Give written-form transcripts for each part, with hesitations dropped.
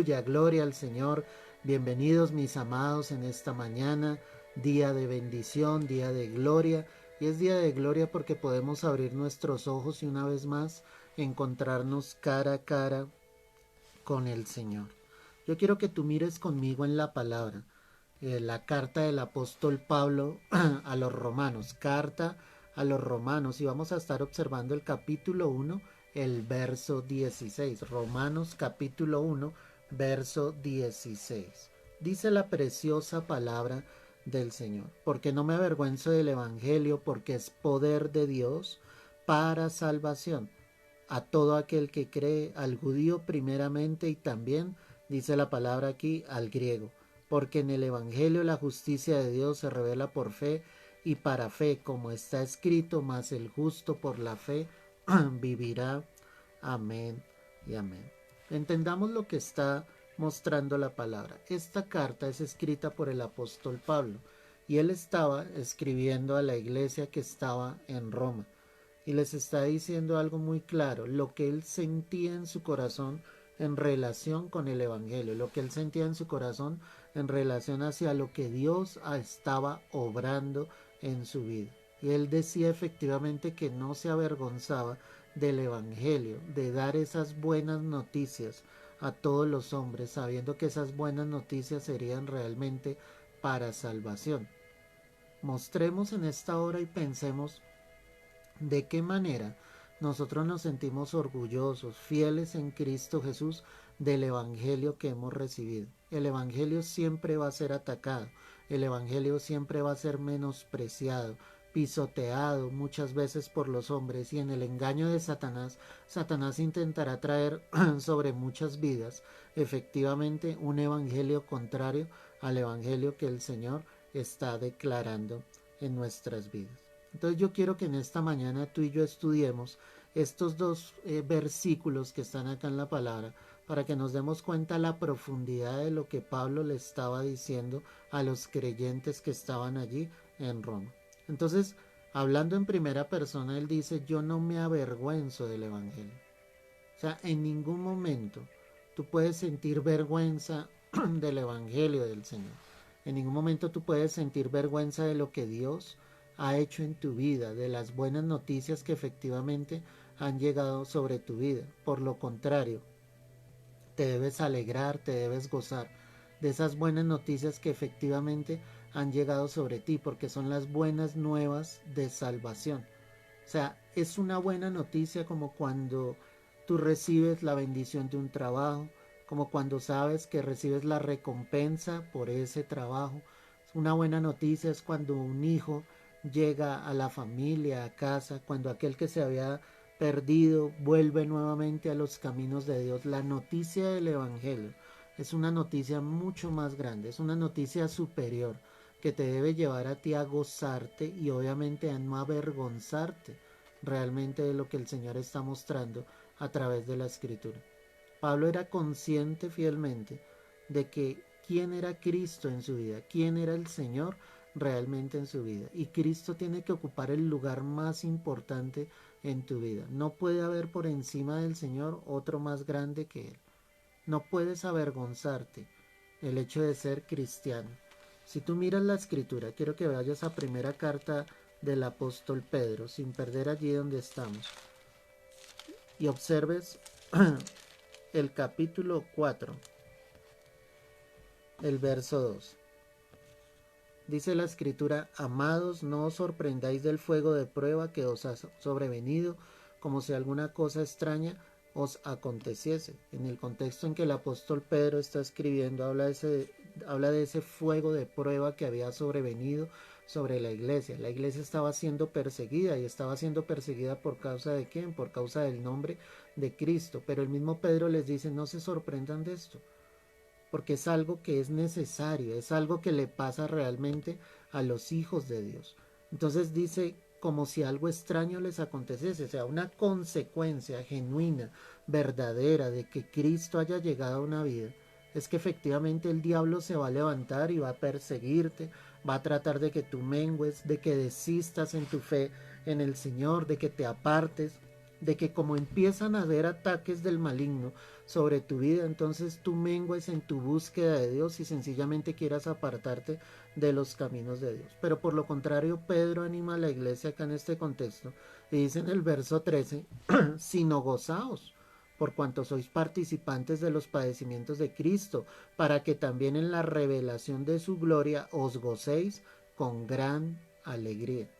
Aleluya, gloria al Señor. Bienvenidos mis amados en esta mañana, día de bendición, día de gloria. Y es día de gloria porque podemos abrir nuestros ojos y una vez más encontrarnos cara a cara con el Señor. Yo quiero que tú mires conmigo en la palabra, la carta del apóstol Pablo a los romanos, carta a los romanos, y vamos a estar observando el capítulo 1, el verso 16, Romanos capítulo 1, verso 16. Dice la preciosa palabra del Señor: porque no me avergüenzo del Evangelio, porque es poder de Dios para salvación a todo aquel que cree, al judío primeramente y también, dice la palabra aquí, al griego, porque en el Evangelio la justicia de Dios se revela por fe y para fe, como está escrito, mas el justo por la fe vivirá. Amén y amén. Entendamos lo que está mostrando la palabra. Esta carta es escrita por el apóstol Pablo y él estaba escribiendo a la iglesia que estaba en Roma y les está diciendo algo muy claro, lo que él sentía en su corazón en relación con el Evangelio, lo que él sentía en su corazón en relación hacia lo que Dios estaba obrando en su vida. Y él decía efectivamente que no se avergonzaba del Evangelio, de dar esas buenas noticias a todos los hombres, sabiendo que esas buenas noticias serían realmente para salvación. Mostremos en esta hora y pensemos de qué manera nosotros nos sentimos orgullosos, fieles en Cristo Jesús del Evangelio que hemos recibido. El Evangelio siempre va a ser atacado, el Evangelio siempre va a ser menospreciado, pisoteado muchas veces por los hombres, y en el engaño de Satanás, Satanás intentará traer sobre muchas vidas efectivamente un evangelio contrario al evangelio que el Señor está declarando en nuestras vidas. Entonces yo quiero que en esta mañana tú y yo estudiemos estos dos versículos que están acá en la palabra, para que nos demos cuenta la profundidad de lo que Pablo le estaba diciendo a los creyentes que estaban allí en Roma. Entonces, hablando en primera persona, él dice: yo no me avergüenzo del Evangelio. O sea, en ningún momento tú puedes sentir vergüenza del Evangelio del Señor. En ningún momento tú puedes sentir vergüenza de lo que Dios ha hecho en tu vida, de las buenas noticias que efectivamente han llegado sobre tu vida. Por lo contrario, te debes alegrar, te debes gozar de esas buenas noticias que efectivamente han llegado sobre ti, porque son las buenas nuevas de salvación. O sea, es una buena noticia como cuando tú recibes la bendición de un trabajo, como cuando sabes que recibes la recompensa por ese trabajo. Una buena noticia es cuando un hijo llega a la familia, a casa, cuando aquel que se había perdido vuelve nuevamente a los caminos de Dios. La noticia del Evangelio es una noticia mucho más grande, es una noticia superior que te debe llevar a ti a gozarte y obviamente a no avergonzarte realmente de lo que el Señor está mostrando a través de la Escritura. Pablo era consciente fielmente de que quién era Cristo en su vida, quién era el Señor realmente en su vida. Y Cristo tiene que ocupar el lugar más importante en tu vida. No puede haber por encima del Señor otro más grande que Él. No puedes avergonzarte el hecho de ser cristiano. Si tú miras la Escritura, quiero que vayas a primera carta del apóstol Pedro, sin perder allí donde estamos, y observes el capítulo 4, el verso 2. Dice la Escritura: amados, no os sorprendáis del fuego de prueba que os ha sobrevenido, como si alguna cosa extraña os aconteciese. En el contexto en que el apóstol Pedro está escribiendo, habla de ese fuego de prueba que había sobrevenido sobre la iglesia. La iglesia estaba siendo perseguida, y estaba siendo perseguida por causa de ¿quién? Por causa del nombre de Cristo. Pero el mismo Pedro les dice: no se sorprendan de esto, porque es algo que es necesario, es algo que le pasa realmente a los hijos de Dios. Entonces dice, como si algo extraño les aconteciese, o sea, una consecuencia genuina, verdadera de que Cristo haya llegado a una vida, es que efectivamente el diablo se va a levantar y va a perseguirte, va a tratar de que tú mengues, de que desistas en tu fe en el Señor, de que te apartes, de que como empiezan a haber ataques del maligno sobre tu vida, entonces tú mengues en tu búsqueda de Dios y sencillamente quieras apartarte de los caminos de Dios. Pero por lo contrario, Pedro anima a la iglesia acá en este contexto y dice en el verso 13, sino gozaos por cuanto sois participantes de los padecimientos de Cristo, para que también en la revelación de su gloria os gocéis con gran alegría.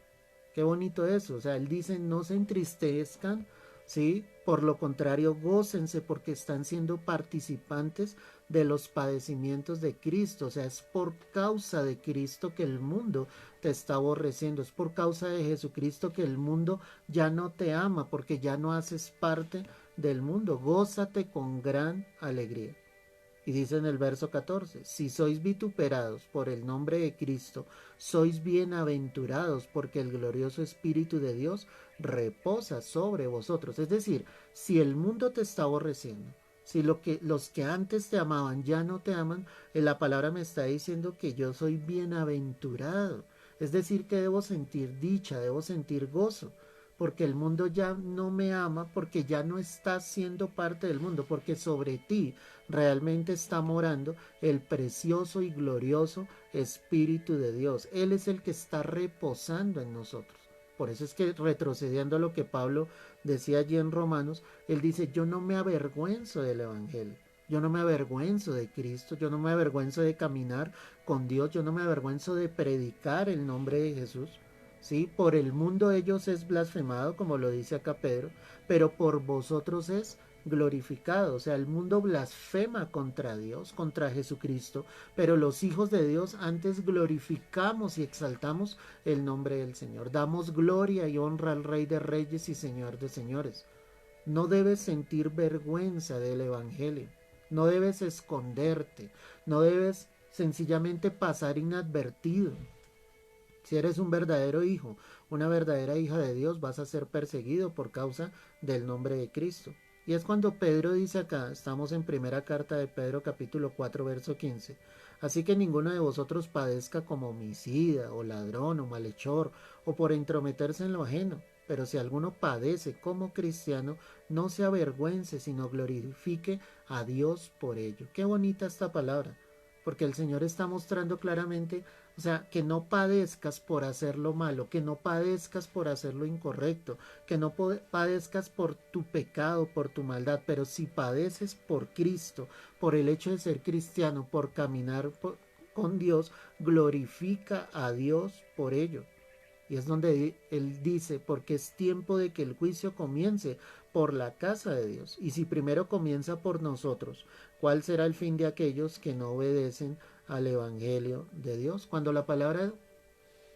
Qué bonito eso, o sea, él dice, no se entristezcan, ¿sí? Por lo contrario, gócense porque están siendo participantes de los padecimientos de Cristo, o sea, es por causa de Cristo que el mundo te está aborreciendo, es por causa de Jesucristo que el mundo ya no te ama, porque ya no haces parte del mundo, gózate con gran alegría. Y dice en el verso 14, si sois vituperados por el nombre de Cristo, sois bienaventurados porque el glorioso Espíritu de Dios reposa sobre vosotros. Es decir, si el mundo te está aborreciendo, si los que antes te amaban ya no te aman, la palabra me está diciendo que yo soy bienaventurado. Es decir, que debo sentir dicha, debo sentir gozo porque el mundo ya no me ama, porque ya no está siendo parte del mundo, porque sobre ti realmente está morando el precioso y glorioso Espíritu de Dios. Él es el que está reposando en nosotros. Por eso es que retrocediendo a lo que Pablo decía allí en Romanos, él dice, yo no me avergüenzo del Evangelio. Yo no me avergüenzo de Cristo, yo no me avergüenzo de caminar con Dios, yo no me avergüenzo de predicar el nombre de Jesús. ¿Sí? Por el mundo ellos es blasfemado, como lo dice acá Pedro, pero por vosotros es glorificado. O sea, el mundo blasfema contra Dios, contra Jesucristo, pero los hijos de Dios antes glorificamos y exaltamos el nombre del Señor. Damos gloria y honra al Rey de Reyes y Señor de Señores. No debes sentir vergüenza del Evangelio, no debes esconderte, no debes sencillamente pasar inadvertido. Si eres un verdadero hijo, una verdadera hija de Dios, vas a ser perseguido por causa del nombre de Cristo. Y es cuando Pedro dice acá, estamos en primera carta de Pedro capítulo 4 verso 15, así que ninguno de vosotros padezca como homicida o ladrón o malhechor o por entrometerse en lo ajeno, pero si alguno padece como cristiano, no se avergüence, sino glorifique a Dios por ello. Qué bonita esta palabra, porque el Señor está mostrando claramente, o sea, que no padezcas por hacer lo malo, que no padezcas por hacer lo incorrecto, que no padezcas por tu pecado, por tu maldad, pero si padeces por Cristo, por el hecho de ser cristiano, por caminar con Dios, glorifica a Dios por ello. Y es donde él dice, porque es tiempo de que el juicio comience por la casa de Dios. Y si primero comienza por nosotros, ¿cuál será el fin de aquellos que no obedecen al Evangelio de Dios? Cuando la palabra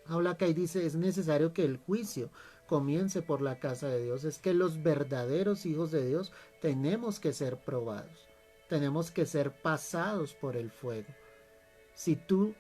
habla acá y dice, es necesario que el juicio comience por la casa de Dios, es que los verdaderos hijos de Dios tenemos que ser probados, tenemos que ser pasados por el fuego. Si tú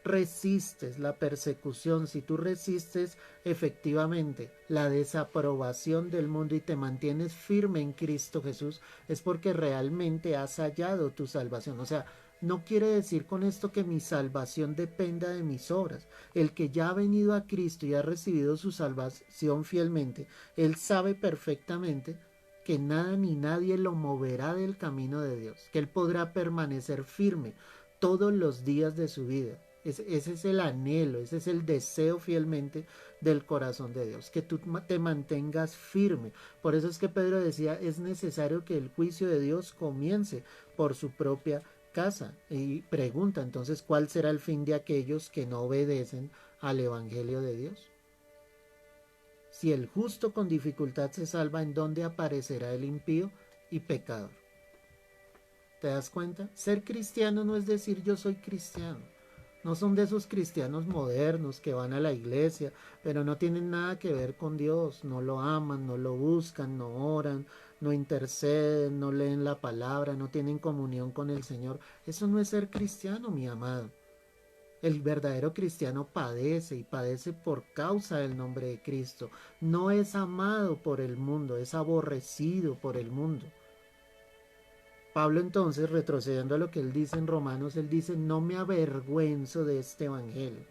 resistes la persecución, si tú resistes efectivamente la desaprobación del mundo y te mantienes firme en Cristo Jesús, es porque realmente has hallado tu salvación. O sea, no quiere decir con esto que mi salvación dependa de mis obras. El que ya ha venido a Cristo y ha recibido su salvación fielmente, él sabe perfectamente que nada ni nadie lo moverá del camino de Dios, que él podrá permanecer firme todos los días de su vida. Ese es el anhelo, ese es el deseo fielmente del corazón de Dios, que tú te mantengas firme. Por eso es que Pedro decía, es necesario que el juicio de Dios comience por su propia casa. Y pregunta entonces, ¿cuál será el fin de aquellos que no obedecen al Evangelio de Dios? Si el justo con dificultad se salva, ¿en dónde aparecerá el impío y pecador? ¿Te das cuenta? Ser cristiano no es decir yo soy cristiano. No son de esos cristianos modernos que van a la iglesia, pero no tienen nada que ver con Dios. No lo aman, no lo buscan, no oran, no interceden, no leen la palabra, no tienen comunión con el Señor. Eso no es ser cristiano, mi amado. El verdadero cristiano padece y padece por causa del nombre de Cristo. No es amado por el mundo, es aborrecido por el mundo. Pablo entonces, retrocediendo a lo que él dice en Romanos, él dice, no me avergüenzo de este evangelio.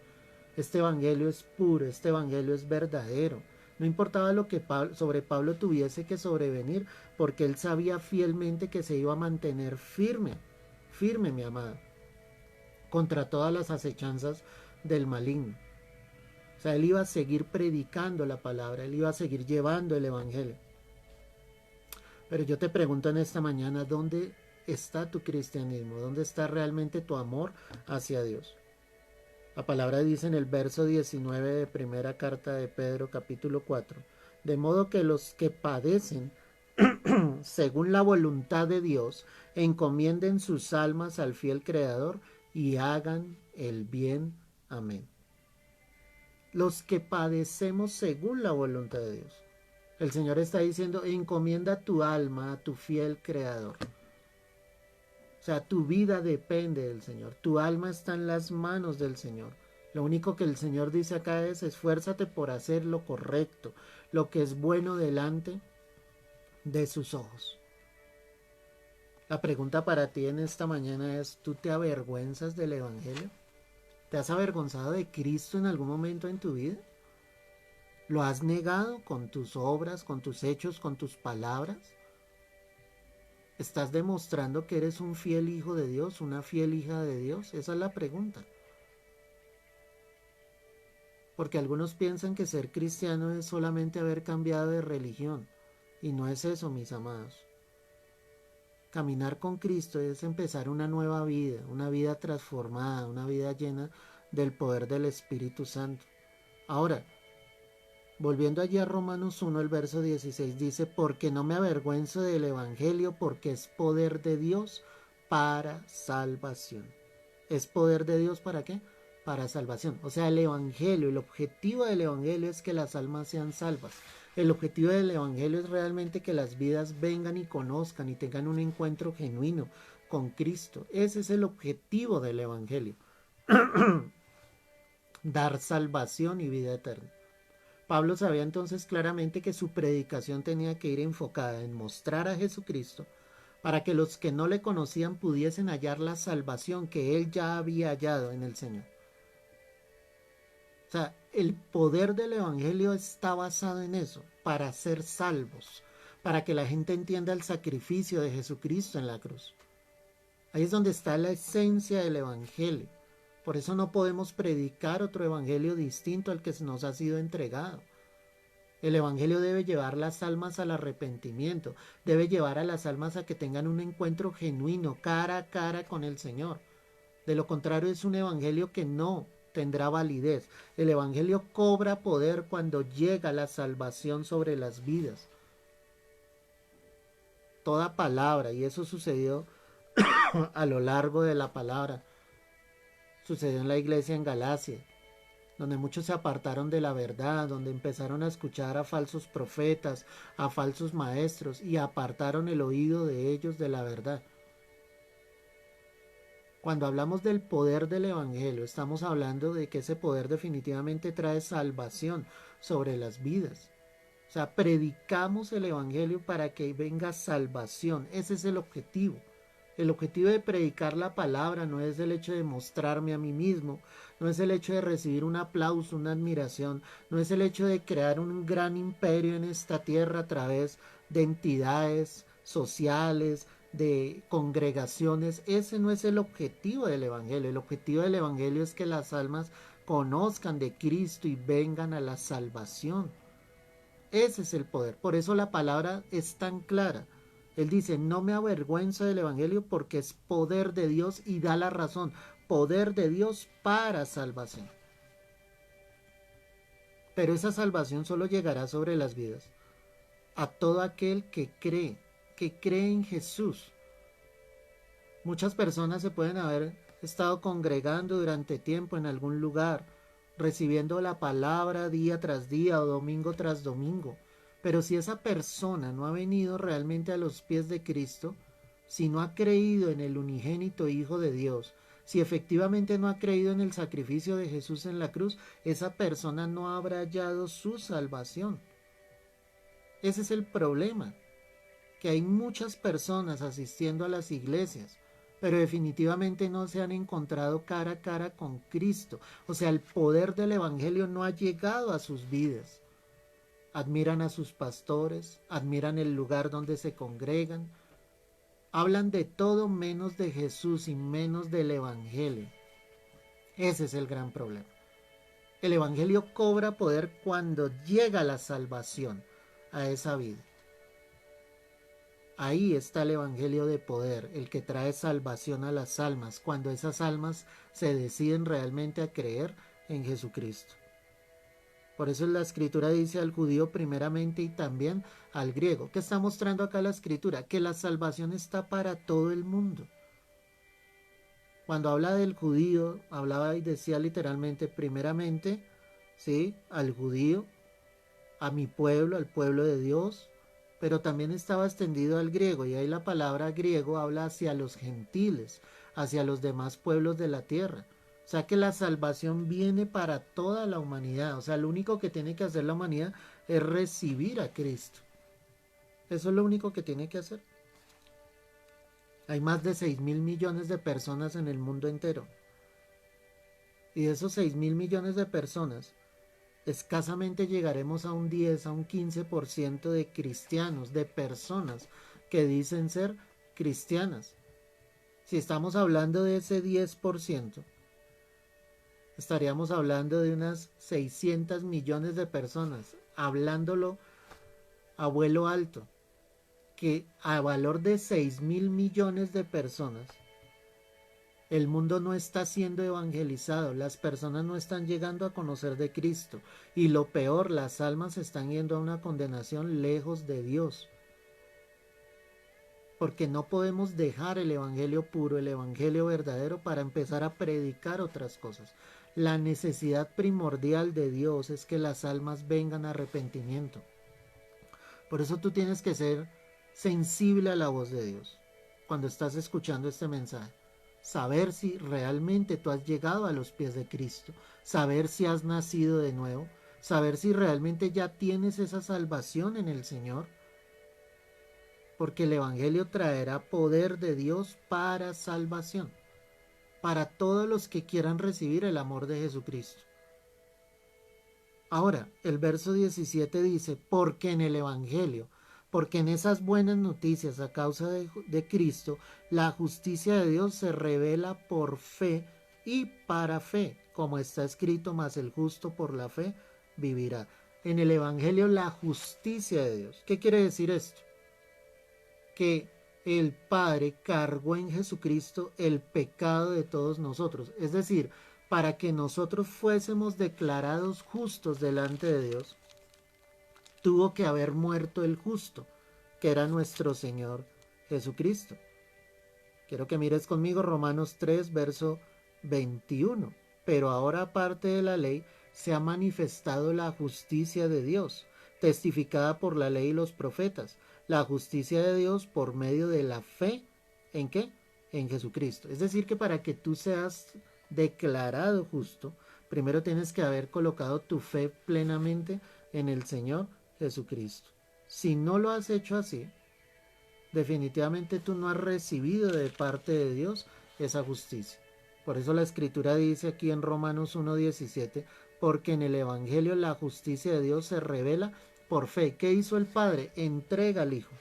Este evangelio es puro, este evangelio es verdadero. No importaba lo que sobre Pablo tuviese que sobrevenir, porque él sabía fielmente que se iba a mantener firme, firme, mi amada, contra todas las acechanzas del maligno. O sea, él iba a seguir predicando la palabra, él iba a seguir llevando el evangelio. Pero yo te pregunto en esta mañana, ¿dónde está tu cristianismo? ¿Dónde está realmente tu amor hacia Dios? La palabra dice en el verso 19 de primera carta de Pedro, capítulo 4, de modo que los que padecen según la voluntad de Dios, encomienden sus almas al fiel Creador y hagan el bien. Amén. Los que padecemos según la voluntad de Dios. El Señor está diciendo, encomienda tu alma a tu fiel Creador. O sea, tu vida depende del Señor. Tu alma está en las manos del Señor. Lo único que el Señor dice acá es, esfuérzate por hacer lo correcto, lo que es bueno delante de sus ojos. La pregunta para ti en esta mañana es, ¿tú te avergüenzas del Evangelio? ¿Te has avergonzado de Cristo en algún momento en tu vida? ¿Lo has negado con tus obras, con tus hechos, con tus palabras? ¿Estás demostrando que eres un fiel hijo de Dios, una fiel hija de Dios? Esa es la pregunta. Porque algunos piensan que ser cristiano es solamente haber cambiado de religión. Y no es eso, mis amados. Caminar con Cristo es empezar una nueva vida, una vida transformada, una vida llena del poder del Espíritu Santo. Ahora, volviendo allí a Romanos 1, el verso 16 dice, porque no me avergüenzo del Evangelio, porque es poder de Dios para salvación. ¿Es poder de Dios para qué? Para salvación. O sea, el Evangelio, el objetivo del Evangelio es que las almas sean salvas. El objetivo del Evangelio es realmente que las vidas vengan y conozcan y tengan un encuentro genuino con Cristo. Ese es el objetivo del Evangelio. Dar salvación y vida eterna. Pablo sabía entonces claramente que su predicación tenía que ir enfocada en mostrar a Jesucristo para que los que no le conocían pudiesen hallar la salvación que él ya había hallado en el Señor. O sea, el poder del Evangelio está basado en eso, para ser salvos, para que la gente entienda el sacrificio de Jesucristo en la cruz. Ahí es donde está la esencia del Evangelio. Por eso no podemos predicar otro Evangelio distinto al que nos ha sido entregado. El Evangelio debe llevar las almas al arrepentimiento, debe llevar a las almas a que tengan un encuentro genuino, cara a cara con el Señor. De lo contrario es un Evangelio que no tendrá validez. El Evangelio cobra poder cuando llega la salvación sobre las vidas. Toda palabra, y eso sucedió a lo largo de la palabra, sucedió en la iglesia en Galacia, donde muchos se apartaron de la verdad, donde empezaron a escuchar a falsos profetas, a falsos maestros, y apartaron el oído de ellos de la verdad. Cuando hablamos del poder del Evangelio, estamos hablando de que ese poder definitivamente trae salvación sobre las vidas. O sea, predicamos el Evangelio para que venga salvación. Ese es el objetivo. El objetivo de predicar la palabra no es el hecho de mostrarme a mí mismo, no es el hecho de recibir un aplauso, una admiración, no es el hecho de crear un gran imperio en esta tierra a través de entidades sociales, de congregaciones. Ese no es el objetivo del Evangelio. El objetivo del Evangelio es que las almas conozcan de Cristo y vengan a la salvación. Ese es el poder. Por eso la palabra es tan clara. Él dice, no me avergüenzo del Evangelio porque es poder de Dios, y da la razón. Poder de Dios para salvación. Pero esa salvación solo llegará sobre las vidas a todo aquel que cree en Jesús. Muchas personas se pueden haber estado congregando durante tiempo en algún lugar, recibiendo la palabra día tras día o domingo tras domingo. Pero si esa persona no ha venido realmente a los pies de Cristo, si no ha creído en el unigénito Hijo de Dios, si efectivamente no ha creído en el sacrificio de Jesús en la cruz, esa persona no habrá hallado su salvación. Ese es el problema, que hay muchas personas asistiendo a las iglesias, pero definitivamente no se han encontrado cara a cara con Cristo. O sea, el poder del Evangelio no ha llegado a sus vidas. admiran a sus pastores, admiran el lugar donde se congregan, hablan de todo menos de Jesús y menos del Evangelio. Ese es el gran problema. El Evangelio cobra poder cuando llega la salvación a esa vida. Ahí está el Evangelio de poder, el que trae salvación a las almas, cuando esas almas se deciden realmente a creer en Jesucristo. Por eso la Escritura dice al judío primeramente y también al griego. ¿Qué está mostrando acá la Escritura? Que la salvación está para todo el mundo. Cuando habla del judío, hablaba y decía literalmente primeramente, ¿sí?, al judío, a mi pueblo, al pueblo de Dios, pero también estaba extendido al griego, y ahí la palabra griego habla hacia los gentiles, hacia los demás pueblos de la tierra. O sea que la salvación viene para toda la humanidad. O sea, lo único que tiene que hacer la humanidad es recibir a Cristo. Eso es lo único que tiene que hacer. Hay más de 6.000 millones de personas en el mundo entero. Y de esos 6.000 millones de personas, escasamente llegaremos a un 10, a un 15% de cristianos, de personas que dicen ser cristianas. Si estamos hablando de ese 10%, estaríamos hablando de unas 600 millones de personas, hablándolo a vuelo alto, que a valor de 6.000 millones de personas, el mundo no está siendo evangelizado, las personas no están llegando a conocer de Cristo, y lo peor, las almas están yendo a una condenación lejos de Dios. Porque no podemos dejar el evangelio puro, el evangelio verdadero, para empezar a predicar otras cosas. La necesidad primordial de Dios es que las almas vengan a arrepentimiento. Por eso tú tienes que ser sensible a la voz de Dios cuando estás escuchando este mensaje. Saber si realmente tú has llegado a los pies de Cristo, saber si has nacido de nuevo, saber si realmente ya tienes esa salvación en el Señor. Porque el evangelio traerá poder de Dios para salvación, para todos los que quieran recibir el amor de Jesucristo. Ahora, el verso 17 dice, porque en el evangelio, porque en esas buenas noticias a causa de Cristo, la justicia de Dios se revela por fe y para fe, como está escrito, mas el justo por la fe vivirá. En el evangelio, la justicia de Dios. ¿Qué quiere decir esto? Que el Padre cargó en Jesucristo el pecado de todos nosotros. Es decir, para que nosotros fuésemos declarados justos delante de Dios, tuvo que haber muerto el justo, que era nuestro Señor Jesucristo. Quiero que mires conmigo Romanos 3, verso 21. Pero ahora, aparte de la ley, se ha manifestado la justicia de Dios, testificada por la ley y los profetas. La justicia de Dios por medio de la fe, ¿en qué? En Jesucristo. Es decir, que para que tú seas declarado justo, primero tienes que haber colocado tu fe plenamente en el Señor Jesucristo. Si no lo has hecho así, definitivamente tú no has recibido de parte de Dios esa justicia. Por eso la Escritura dice aquí en Romanos 1:17, porque en el Evangelio la justicia de Dios se revela por fe. ¿Qué hizo el Padre? Entrega al Hijo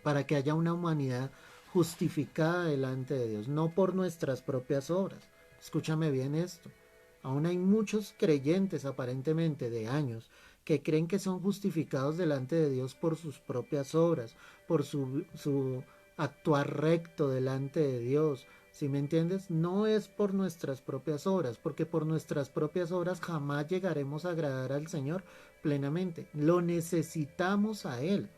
para que haya una humanidad justificada delante de Dios, no por nuestras propias obras. Escúchame bien esto. Aún hay muchos creyentes aparentemente de años que creen que son justificados delante de Dios por sus propias obras, por su actuar recto delante de Dios. ¿Sí me entiendes? No es por nuestras propias obras, porque por nuestras propias obras jamás llegaremos a agradar al Señor plenamente. Lo necesitamos a Él.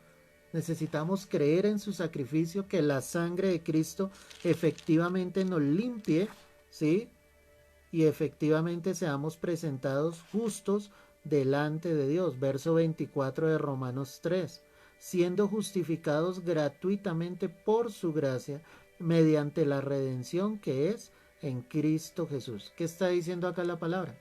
Necesitamos creer en su sacrificio, que la sangre de Cristo efectivamente nos limpie, ¿sí? Y efectivamente seamos presentados justos delante de Dios. Verso 24 de Romanos 3. Siendo justificados gratuitamente por su gracia, mediante la redención que es en Cristo Jesús. ¿Qué está diciendo acá la palabra?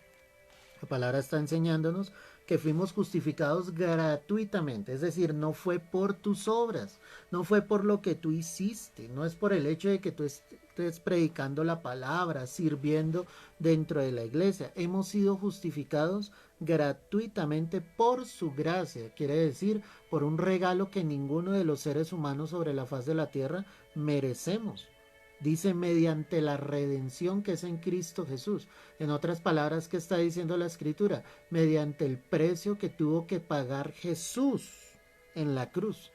La palabra está enseñándonos que fuimos justificados gratuitamente, es decir, no fue por tus obras, no fue por lo que tú hiciste, no es por el hecho de que tú estés predicando la palabra, sirviendo dentro de la iglesia. Hemos sido justificados gratuitamente por su gracia, quiere decir, por un regalo que ninguno de los seres humanos sobre la faz de la tierra merecemos. Dice mediante la redención que es en Cristo Jesús. En otras palabras, ¿qué está diciendo la Escritura? Mediante el precio que tuvo que pagar Jesús en la cruz.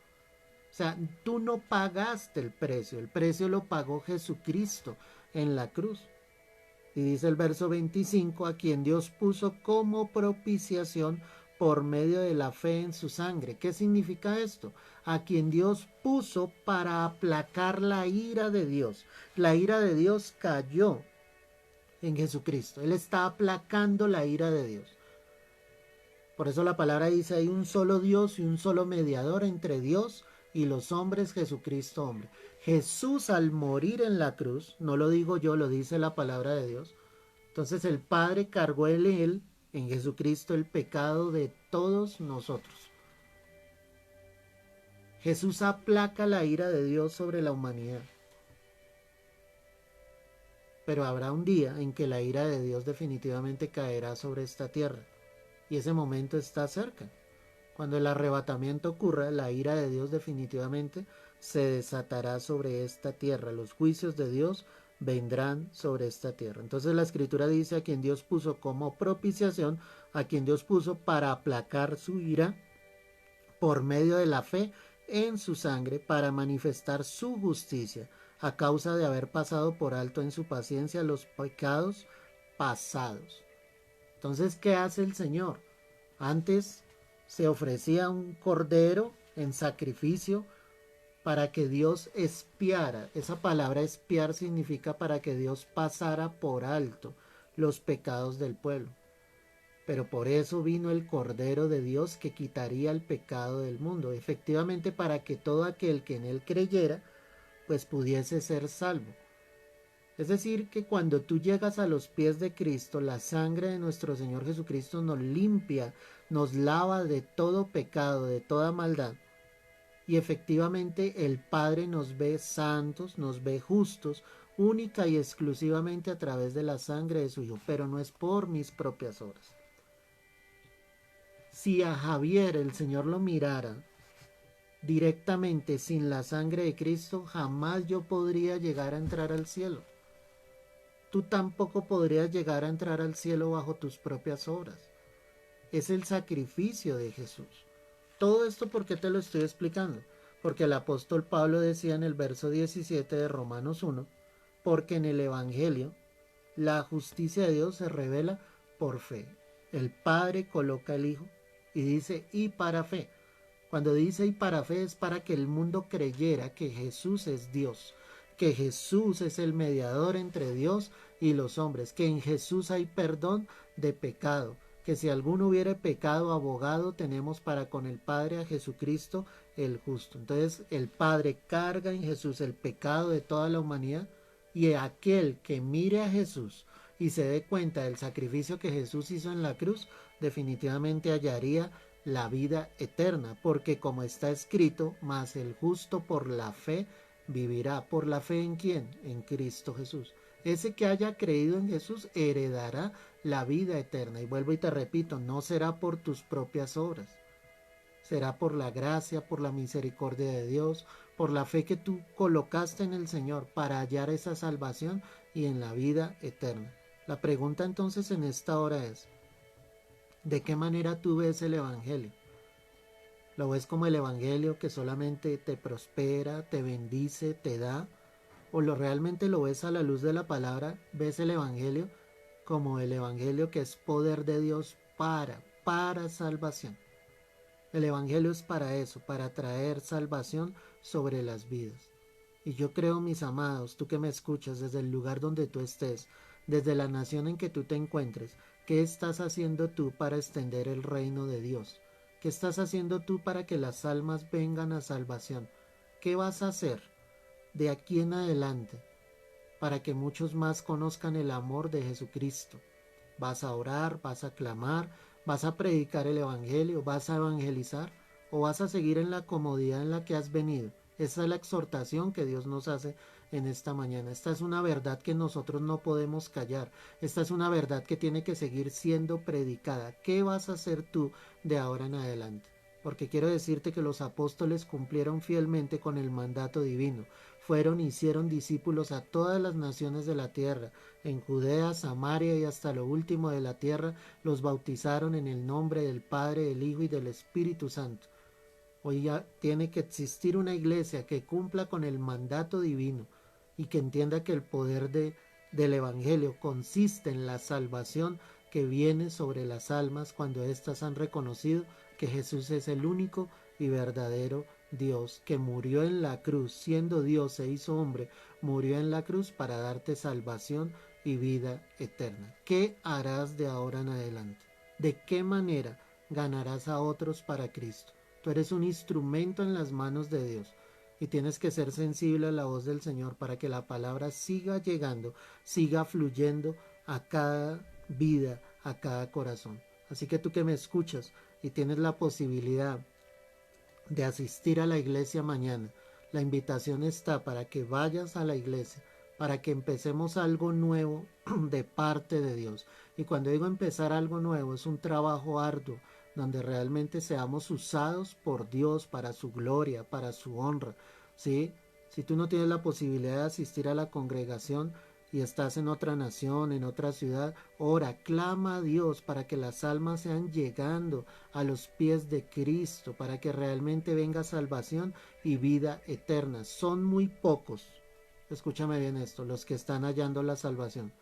O sea, tú no pagaste el precio lo pagó Jesucristo en la cruz. Y dice el verso 25, a quien Dios puso como propiciación por medio de la fe en su sangre. ¿Qué significa esto? A quien Dios puso para aplacar la ira de Dios. La ira de Dios cayó en Jesucristo. Él está aplacando la ira de Dios. Por eso la palabra dice, hay un solo Dios y un solo mediador entre Dios y los hombres, Jesucristo hombre. Jesús al morir en la cruz, no lo digo yo, lo dice la palabra de Dios. Entonces el Padre cargó en él, en Jesucristo, el pecado de todos nosotros. Jesús aplaca la ira de Dios sobre la humanidad. Pero habrá un día en que la ira de Dios definitivamente caerá sobre esta tierra. Y ese momento está cerca. Cuando el arrebatamiento ocurra, la ira de Dios definitivamente se desatará sobre esta tierra. Los juicios de Dios vendrán sobre esta tierra. Entonces la Escritura dice a quien Dios puso como propiciación, a quien Dios puso para aplacar su ira por medio de la fe en su sangre, para manifestar su justicia, a causa de haber pasado por alto en su paciencia los pecados pasados. Entonces, ¿qué hace el Señor? Antes se ofrecía un cordero en sacrificio para que Dios expiara. Esa palabra expiar significa para que Dios pasara por alto los pecados del pueblo. Pero por eso vino el Cordero de Dios que quitaría el pecado del mundo, efectivamente para que todo aquel que en él creyera, pues pudiese ser salvo. Es decir, que cuando tú llegas a los pies de Cristo, la sangre de nuestro Señor Jesucristo nos limpia, nos lava de todo pecado, de toda maldad. Y efectivamente el Padre nos ve santos, nos ve justos, única y exclusivamente a través de la sangre de su Hijo, pero no es por mis propias obras. Si a Javier el Señor lo mirara directamente sin la sangre de Cristo, jamás yo podría llegar a entrar al cielo. Tú tampoco podrías llegar a entrar al cielo bajo tus propias obras. Es el sacrificio de Jesús. Todo esto, ¿por qué te lo estoy explicando? Porque el apóstol Pablo decía en el verso 17 de Romanos 1, porque en el Evangelio la justicia de Dios se revela por fe. El Padre coloca el Hijo y dice, y para fe. Cuando dice y para fe es para que el mundo creyera que Jesús es Dios, que Jesús es el mediador entre Dios y los hombres, que en Jesús hay perdón de pecado, que si alguno hubiere pecado, abogado tenemos para con el Padre a Jesucristo el justo. Entonces el Padre carga en Jesús el pecado de toda la humanidad, y aquel que mire a Jesús y se dé cuenta del sacrificio que Jesús hizo en la cruz, definitivamente hallaría la vida eterna, porque como está escrito, mas el justo por la fe vivirá. ¿Por la fe en quién? En Cristo Jesús. Ese que haya creído en Jesús heredará la vida eterna. Y vuelvo y te repito, no será por tus propias obras. Será por la gracia, por la misericordia de Dios, por la fe que tú colocaste en el Señor para hallar esa salvación y en la vida eterna. La pregunta entonces en esta hora es, ¿de qué manera tú ves el Evangelio? ¿Lo ves como el Evangelio que solamente te prospera, te bendice, te da? ¿O realmente lo ves a la luz de la palabra? ¿Ves el Evangelio como el Evangelio que es poder de Dios para salvación? El Evangelio es para eso, para traer salvación sobre las vidas. Y yo creo, mis amados, tú que me escuchas desde el lugar donde tú estés, desde la nación en que tú te encuentres, ¿qué estás haciendo tú para extender el reino de Dios? ¿Qué estás haciendo tú para que las almas vengan a salvación? ¿Qué vas a hacer de aquí en adelante para que muchos más conozcan el amor de Jesucristo? ¿Vas a orar? ¿Vas a clamar? ¿Vas a predicar el evangelio? ¿Vas a evangelizar? ¿O vas a seguir en la comodidad en la que has venido? Esa es la exhortación que Dios nos hace en esta mañana. Esta es una verdad que nosotros no podemos callar. Esta es una verdad que tiene que seguir siendo predicada. ¿Qué vas a hacer tú de ahora en adelante? Porque quiero decirte que los apóstoles cumplieron fielmente con el mandato divino. Fueron y hicieron discípulos a todas las naciones de la tierra. En Judea, Samaria y hasta lo último de la tierra los bautizaron en el nombre del Padre, del Hijo y del Espíritu Santo. Hoy ya tiene que existir una iglesia que cumpla con el mandato divino y que entienda que el poder del Evangelio consiste en la salvación que viene sobre las almas cuando éstas han reconocido que Jesús es el único y verdadero Dios, que murió en la cruz, siendo Dios se hizo hombre, murió en la cruz para darte salvación y vida eterna. ¿Qué harás de ahora en adelante? ¿De qué manera ganarás a otros para Cristo? Tú eres un instrumento en las manos de Dios y tienes que ser sensible a la voz del Señor para que la palabra siga llegando, siga fluyendo a cada vida, a cada corazón. Así que tú que me escuchas y tienes la posibilidad de asistir a la iglesia mañana, la invitación está para que vayas a la iglesia, para que empecemos algo nuevo de parte de Dios. Y cuando digo empezar algo nuevo, es un trabajo arduo, donde realmente seamos usados por Dios para su gloria, para su honra, ¿sí? Si tú no tienes la posibilidad de asistir a la congregación y estás en otra nación, en otra ciudad, ora, clama a Dios para que las almas sean llegando a los pies de Cristo, para que realmente venga salvación y vida eterna. Son muy pocos, escúchame bien esto, los que están hallando la salvación.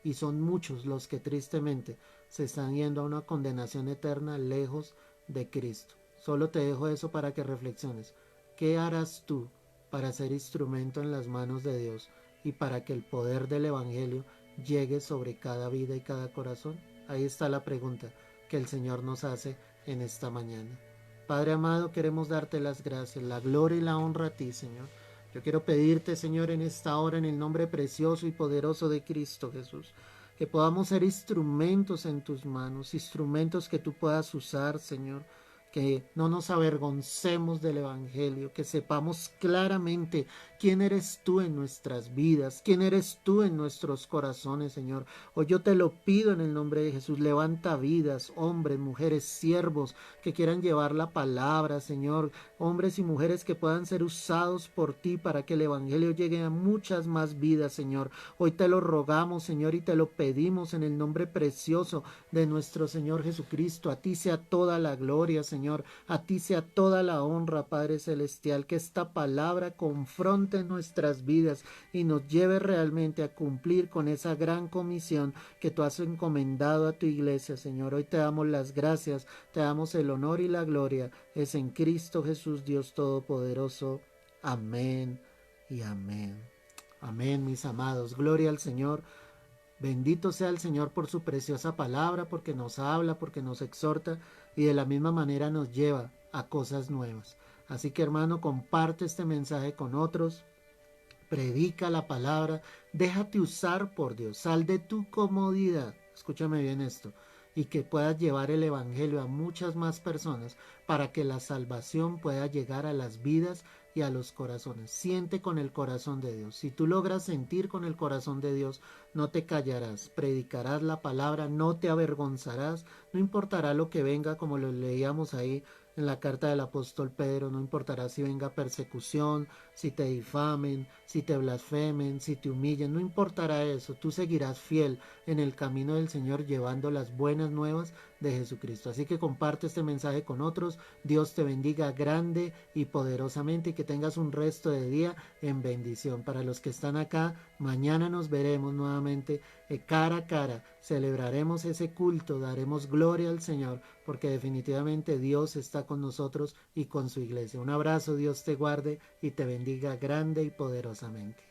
Y son muchos los que tristemente se están yendo a una condenación eterna lejos de Cristo. Solo te dejo eso para que reflexiones. ¿Qué harás tú para ser instrumento en las manos de Dios y para que el poder del Evangelio llegue sobre cada vida y cada corazón? Ahí está la pregunta que el Señor nos hace en esta mañana. Padre amado, queremos darte las gracias, la gloria y la honra a ti, Señor. Yo quiero pedirte, Señor, en esta hora, en el nombre precioso y poderoso de Cristo Jesús, que podamos ser instrumentos en tus manos, instrumentos que tú puedas usar, Señor, que no nos avergoncemos del Evangelio, que sepamos claramente quién eres tú en nuestras vidas, quién eres tú en nuestros corazones, Señor. Hoy yo te lo pido en el nombre de Jesús, levanta vidas, hombres, mujeres, siervos que quieran llevar la palabra, Señor, hombres y mujeres que puedan ser usados por ti para que el Evangelio llegue a muchas más vidas, Señor. Hoy te lo rogamos, Señor, y te lo pedimos en el nombre precioso de nuestro Señor Jesucristo. A ti sea toda la gloria, Señor, a ti sea toda la honra, Padre Celestial, que esta palabra confronte nuestras vidas y nos lleve realmente a cumplir con esa gran comisión que tú has encomendado a tu iglesia, Señor. Hoy te damos las gracias, te damos el honor y la gloria. Es en Cristo Jesús, Dios Todopoderoso. Amén y amén. Amén, mis amados. Gloria al Señor. Bendito sea el Señor por su preciosa palabra, porque nos habla, porque nos exhorta y de la misma manera nos lleva a cosas nuevas. Así que, hermano, comparte este mensaje con otros, predica la palabra, déjate usar por Dios, sal de tu comodidad, escúchame bien esto, y que puedas llevar el Evangelio a muchas más personas para que la salvación pueda llegar a las vidas y a los corazones. Siente con el corazón de Dios. Si tú logras sentir con el corazón de Dios, no te callarás, predicarás la palabra, no te avergonzarás, no importará lo que venga, como lo leíamos ahí en la carta del apóstol Pedro, no importará si venga persecución, si te difamen, si te blasfemen, si te humillen, no importará eso, tú seguirás fiel en el camino del Señor llevando las buenas nuevas de Jesucristo. Así que comparte este mensaje con otros, Dios te bendiga grande y poderosamente y que tengas un resto de día en bendición. Para los que están acá, mañana nos veremos nuevamente cara a cara, celebraremos ese culto, daremos gloria al Señor, porque definitivamente Dios está con nosotros y con su iglesia. Un abrazo, Dios te guarde y te bendiga grande y poderosamente.